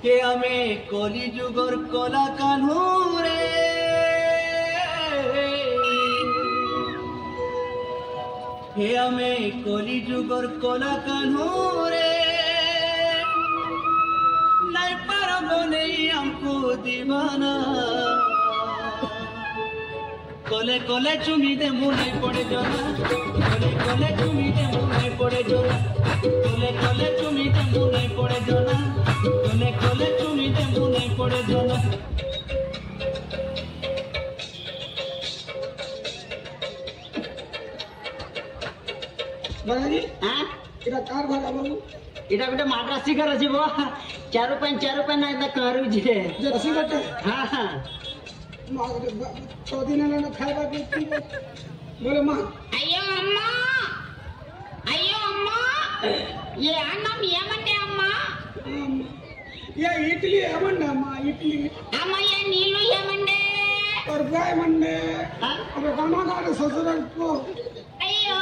के हमें कली जुगर कला कान्हूरे हे हमें कली जुगर कला कान्हूरे नहीं पारबो नहीं हमको दीवाना कोले कोले चुमी दे मुँह नहीं पड़े जाना कोले कोले चुमी दे मुँह नहीं पड़े जाना कोले कोले चुमी दे मुँह नहीं पड़े जाना कोले कोले चुमी दे मुँह नहीं पड़े जाना बालाजी हाँ इरा कार भाड़ा बाबू इटा गोटे माद्रासी घर अछि बो 4 रुपया ना इतना करू जे जे रसी बटे हाँ हाँ 6 दिन ना खाइबा के बोले मां अयो अम्मा ये अन्नम ఏమంటే అమ్మా ये इडली ఏమన్నా అమ్మా ఇడ్లీ అమ్మ ये నీళ్ళు ఏమండే और गाय मंडे और गाना गाने ससुराल को अयो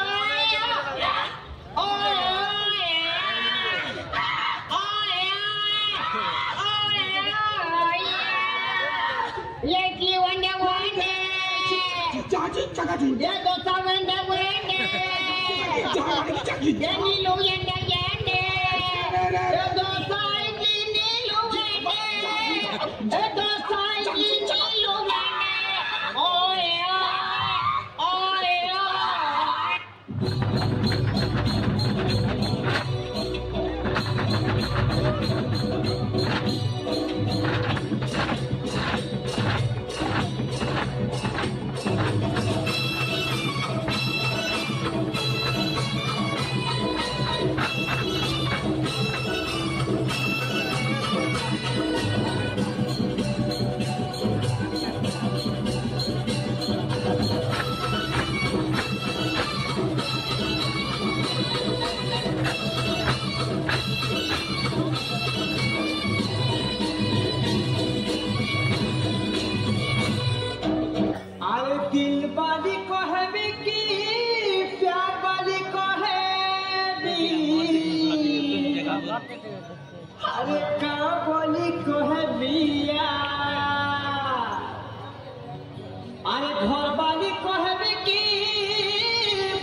ये की वंडे वंडे चाची चकाची ये दोसा वंडे वंडे ये नीलू यंडे यंडे ये दोसा नीलू वंडे ये दोसा नीलू वंडे ओए ओए अरे दिल वाली कहबी की प्यार वाली कहबी अरे का बोली कहबिया अरे घर वाली कहबी की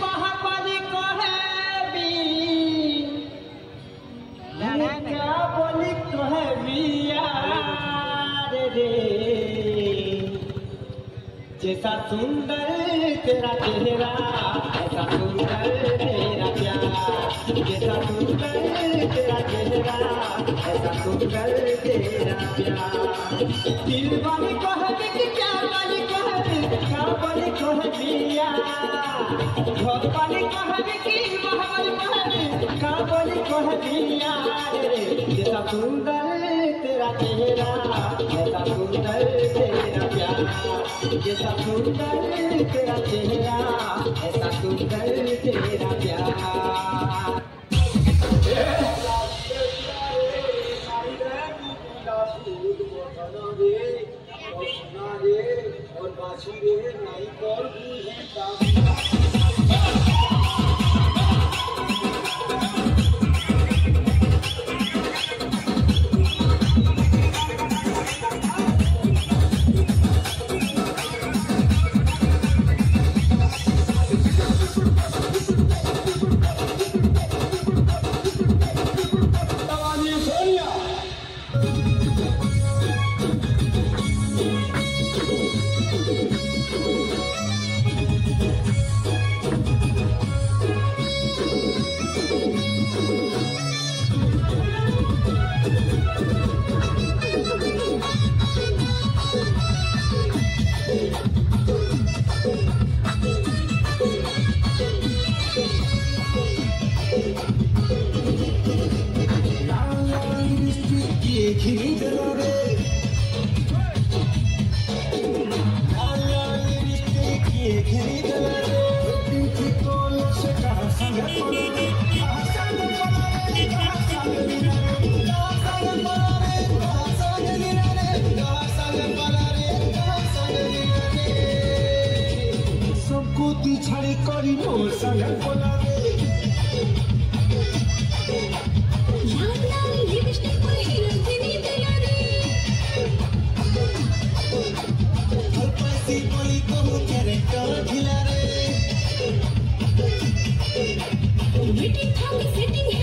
बाहर वाली कहबी अरे का बोली कहबिया रे जैसा सुंदर तेरा चेहरा ऐसा सुंदर तेरा प्यार जैसा सुंदर तेरा चेहरा ऐसा सुंदर तेरा प्यार दिल वाली कहबी कि प्यार वाली कहबी का वाली कहबिया घर वाली कहबी कि बाहर वाली कहबी का वाली कहबिया जैसा सुंदर तेरा चेहरा ऐसा सुंदर तेरा प्यार जैसा सुंदर तेरा चेहरा ऐसा सुंदर तेरा प्यार और बाछी रे नाई कौन Waiting for the setting.